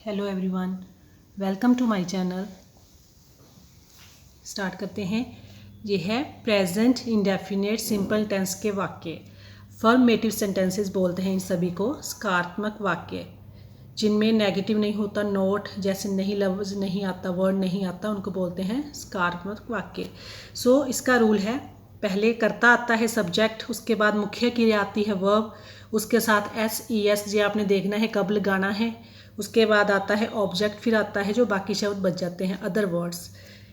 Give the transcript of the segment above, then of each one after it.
Hello everyone, welcome to my channel. Start करते हैं। ये है प्रेजेंट इंडेफिनिट सिंपल टेंस के वाक्य। फॉर्मेटिव सेंटेंसेस बोलते हैं इन सभी को। सकारात्मक वाक्य जिनमें नेगेटिव नहीं होता, नोट जैसे नहीं, लफ्ज़ नहीं आता, वर्ड नहीं आता, उनको बोलते हैं सकारात्मक वाक्य। सो इसका रूल है, पहले कर्ता आता है सब्जेक्ट, उसके बाद मुख्य क्रिया आती है वर्ब, उसके साथ एस ई एस जे आपने देखना है कब लगाना है, उसके बाद आता है ऑब्जेक्ट, फिर आता है जो बाकी शब्द बच जाते हैं अदर वर्ड्स।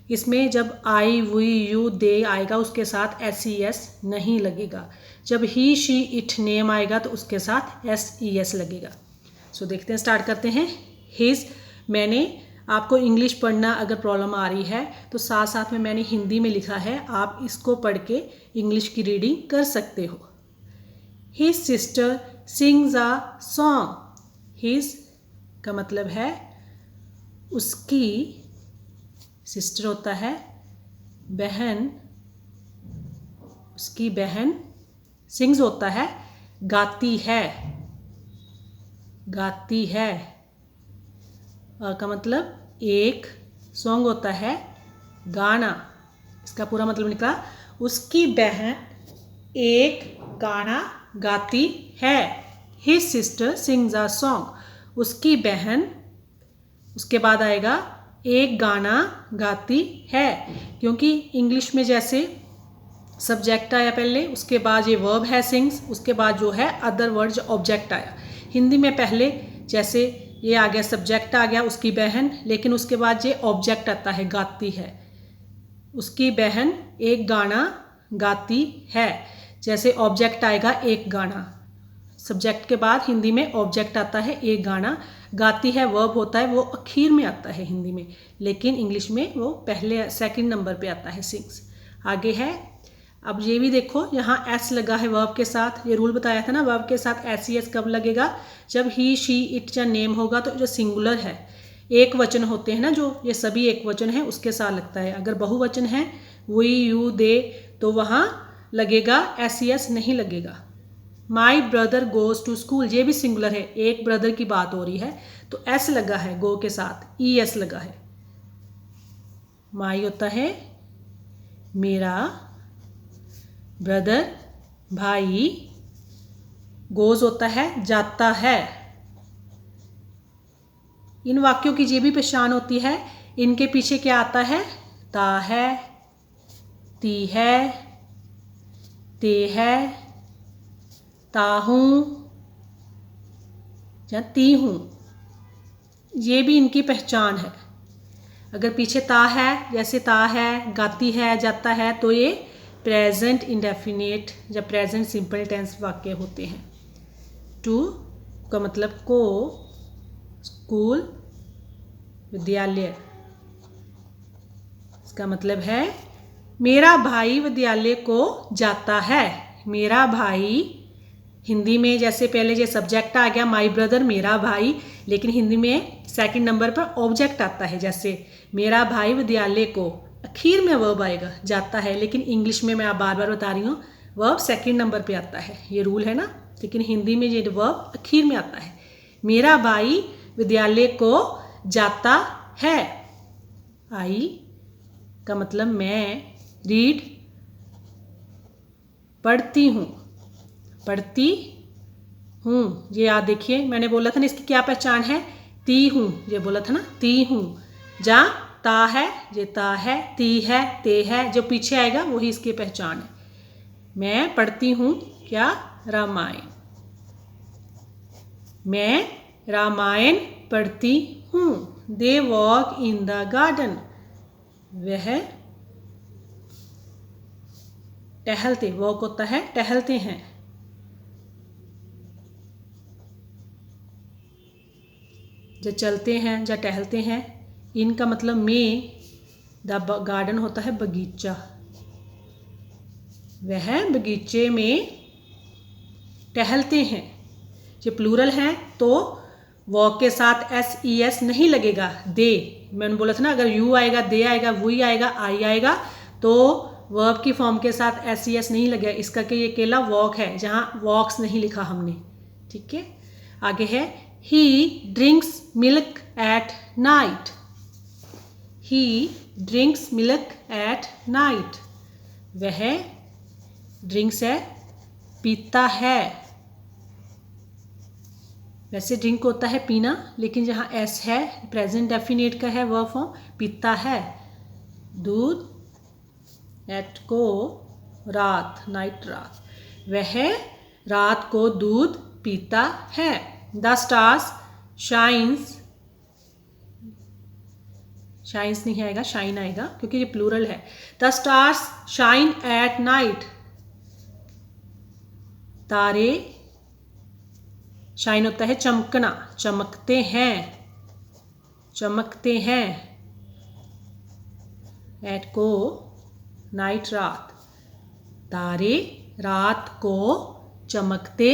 इसमें जब आई वी यू दे आएगा उसके साथ एस ई एस नहीं लगेगा। जब ही शी इट नेम आएगा तो उसके साथ एस ई एस लगेगा। सो देखते हैं, स्टार्ट करते हैं। हिज, मैंने आपको इंग्लिश पढ़ना अगर प्रॉब्लम आ रही है तो साथ साथ में मैंने हिंदी में लिखा है, आप इसको पढ़ के इंग्लिश की रीडिंग कर सकते हो। His sister sings a song. His का मतलब है उसकी, सिस्टर होता है बहन, उसकी बहन, सिंग्स होता है गाती है, गाती है का मतलब एक, सॉन्ग होता है गाना। इसका पूरा मतलब निकला, उसकी बहन एक गाना गाती है। His sister sings a song, उसकी बहन, उसके बाद आएगा एक गाना गाती है। क्योंकि इंग्लिश में जैसे सब्जेक्ट आया पहले, उसके बाद ये वर्ब है सिंग्स, उसके बाद जो है अदर वर्ड जो ऑब्जेक्ट आया। हिंदी में पहले जैसे ये आ गया, सब्जेक्ट आ गया उसकी बहन, लेकिन उसके बाद ये ऑब्जेक्ट आता है गाती है। उसकी बहन एक गाना गाती है, जैसे ऑब्जेक्ट आएगा एक गाना, सब्जेक्ट के बाद हिंदी में ऑब्जेक्ट आता है एक गाना, गाती है वर्ब होता है वो आखिर में आता है हिंदी में, लेकिन इंग्लिश में वो पहले सेकंड नंबर पे आता है सिंग्स। आगे है, अब ये भी देखो यहाँ एस लगा है वर्ब के साथ। ये रूल बताया था ना, वर्ब के साथ एस ई एस कब लगेगा, जब ही शी इट या नेम होगा तो जो सिंगुलर है, एक वचन होते हैं ना जो, ये सभी एक वचन है उसके साथ लगता है। अगर बहुवचन है वी यू दे तो वहाँ लगेगा एस ई एस नहीं लगेगा। My brother goes to school, ये भी सिंगुलर है, एक ब्रदर की बात हो रही है तो एस लगा है गो के साथ, ई एस लगा है। माई होता है मेरा, ब्रदर भाई, गोज होता है जाता है। इन वाक्यों की ये भी पहचान होती है, इनके पीछे क्या आता है, ता है, ती है, ते है, ताहूँ या ती हूँ, ये भी इनकी पहचान है। अगर पीछे ता है, जैसे ता है, गाती है, जाता है, तो ये प्रेजेंट इंडेफिनिट या प्रेजेंट सिंपल टेंस वाक्य होते हैं। टू का मतलब को, स्कूल, विद्यालय। इसका मतलब है मेरा भाई विद्यालय को जाता है। मेरा भाई, हिंदी में जैसे पहले ये सब्जेक्ट आ गया माई ब्रदर मेरा भाई, लेकिन हिंदी में सेकंड नंबर पर ऑब्जेक्ट आता है। जैसे मेरा भाई विद्यालय को, आखिर में वर्ब आएगा जाता है, लेकिन इंग्लिश में मैं आप बार बार बता रही हूँ वर्ब सेकंड नंबर पे आता है, ये रूल है ना, लेकिन हिंदी में ये वर्ब आखिर में आता है। मेरा भाई विद्यालय को जाता है। आई का मतलब मैं, रीड पढ़ती हूँ, पढ़ती हूँ, ये याद देखिए मैंने बोला था ना इसकी क्या पहचान है, ती हूँ, ये बोला था ना ती हूँ। जा ता है, ये ता है, ती है, ते है, जो पीछे आएगा वही इसकी पहचान है। मैं पढ़ती हूँ क्या, रामायण, मैं रामायण पढ़ती हूँ। They walk in the garden, वह टहलते, वॉक होता है टहलते हैं। जो चलते हैं या टहलते हैं, इनका मतलब में, द गार्डन होता है बगीचा, वह बगीचे में टहलते हैं। ये प्लूरल है तो वॉक के साथ एस ई एस नहीं लगेगा। दे, मैंने बोला था ना अगर यू आएगा, दे आएगा, वही आएगा, आई आएगा, तो वर्ब की फॉर्म के साथ एस ई एस नहीं लगेगा। इस करके ये अकेला वॉक है जहाँ वॉक्स नहीं लिखा हमने, ठीक है। आगे है ही drinks milk at night. He drinks milk at night. वह ड्रिंक्स है पीता है। वैसे ड्रिंक होता है पीना, लेकिन जहाँ एस है प्रेजेंट डेफिनेट का है वर्ब फॉर्म, पीता है दूध। एट को रात, नाइट रात, वह रात को दूध पीता है। द स्टार्स शाइन्स, शाइन्स नहीं आएगा, शाइन आएगा क्योंकि ये प्लूरल है। The stars shine at night. तारे, शाइन होता है चमकना, चमकते हैं, चमकते हैं। एट को नाइट रात, तारे रात को चमकते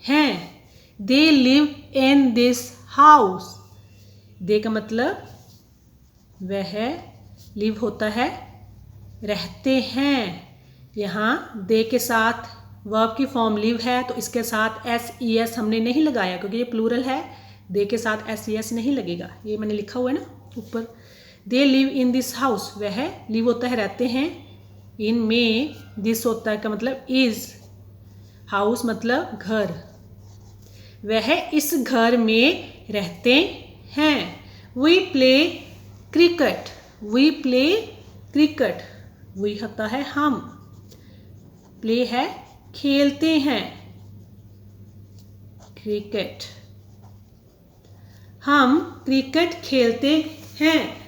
हैं। They live in this house. They का मतलब वह, लिव होता है रहते हैं। यहाँ दे के साथ वर्ब की फॉर्म लिव है तो इसके साथ SES हमने नहीं लगाया क्योंकि ये प्लूरल है। दे के साथ SES नहीं लगेगा, ये मैंने लिखा हुआ है ना ऊपर। दे लिव इन दिस हाउस, वह लिव होता है रहते हैं। इन में दिस होता है का मतलब इज, हाउस मतलब घर, वह इस घर में रहते हैं। We play cricket, we play cricket, we होता है हम, प्ले है खेलते हैं, क्रिकेट, हम क्रिकेट खेलते हैं।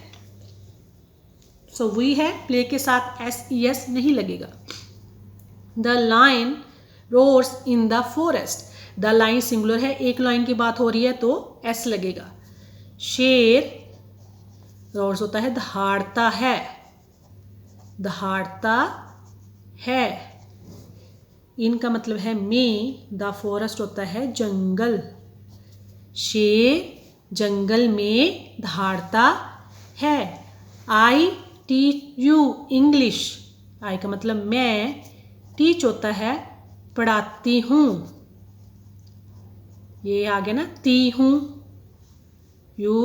सो वी है, प्ले के साथ SES नहीं लगेगा। The lion roars in the forest. The lion singular है, एक लाइन की बात हो रही है तो S लगेगा। शेर रोर्स होता है दहाड़ता है, दहाड़ता है। इनका मतलब है में, द फॉरेस्ट होता है जंगल, शेर जंगल में दहाड़ता है। I teach you English. I का मतलब मैं, टीच होता है पढ़ाती हूँ, ये आ गया ना ती हूँ, यू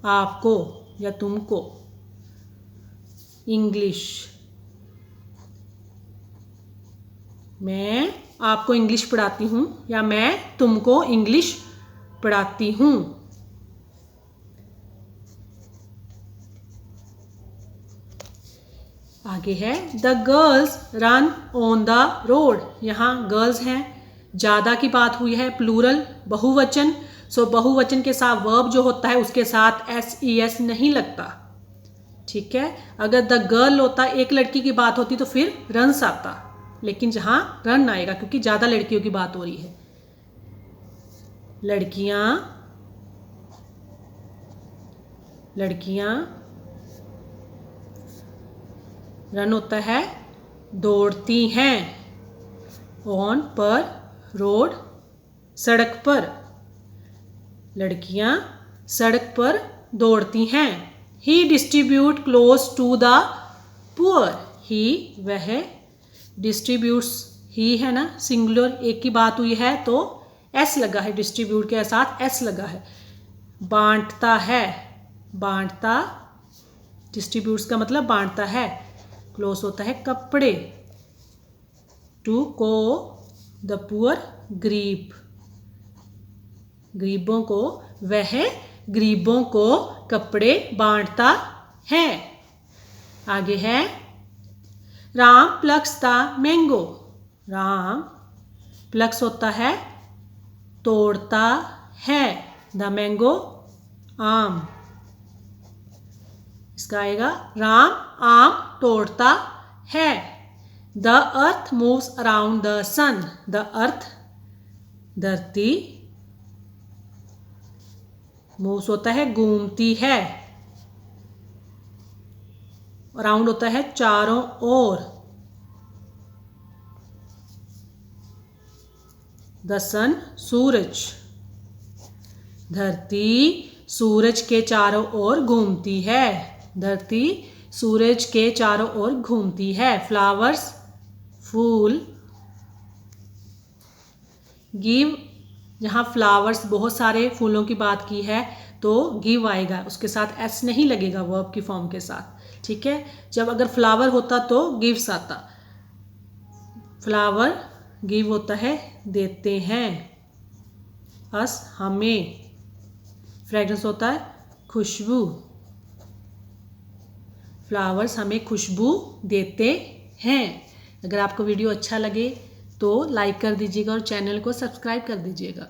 आपको या तुमको, इंग्लिश मैं आपको इंग्लिश पढ़ाती हूँ या मैं तुमको इंग्लिश पढ़ाती हूँ। आगे है the girls run on the road. यहाँ गर्ल्स हैं, ज़्यादा की बात हुई है, प्लूरल बहुवचन। सो बहुवचन के साथ वर्ब जो होता है उसके साथ SES नहीं लगता, ठीक है। अगर द गर्ल होता, एक लड़की की बात होती तो फिर रन्स आता, लेकिन जहाँ रन आएगा क्योंकि ज़्यादा लड़कियों की बात हो रही है। लड़कियाँ, लड़कियाँ, रन होता है दौड़ती हैं। ऑन पर, रोड सड़क पर, लड़कियां सड़क पर दौड़ती हैं। He distribute clothes to the poor. He वह, डिस्ट्रीब्यूट्स ही है ना सिंगुलर, एक की बात हुई है तो S लगा है, डिस्ट्रीब्यूट के साथ S लगा है। बांटता है, बांटता, डिस्ट्रीब्यूट्स का मतलब बांटता है। क्लोथ्स होता है कपड़े। टू को द पुअर ग्रीब, गरीबों को, वह गरीबों को कपड़े बांटता है। आगे है Ram plucks the mango. Ram plucks होता है तोड़ता है, द मैंगो आम, इसका आएगा राम आम तोड़ता है। The earth moves around the sun. The earth धरती, मूव्स होता है घूमती है, अराउंड होता है चारों ओर। द सन सूरज, धरती सूरज के चारों ओर घूमती है, धरती सूरज के चारों ओर घूमती है। फ्लावर्स फूल। गिव, यहाँ फ्लावर्स बहुत सारे फूलों की बात की है तो गिव आएगा, उसके साथ एस नहीं लगेगा वर्ब की फॉर्म के साथ, ठीक है। जब अगर फ्लावर होता तो गिव्स आता, फ्लावर गिव होता है देते हैं, अस हमें, फ्रेग्रेंस होता है खुशबू, फ्लावर्स हमें खुशबू देते हैं। अगर आपको वीडियो अच्छा लगे तो लाइक कर दीजिएगा और चैनल को सब्सक्राइब कर दीजिएगा।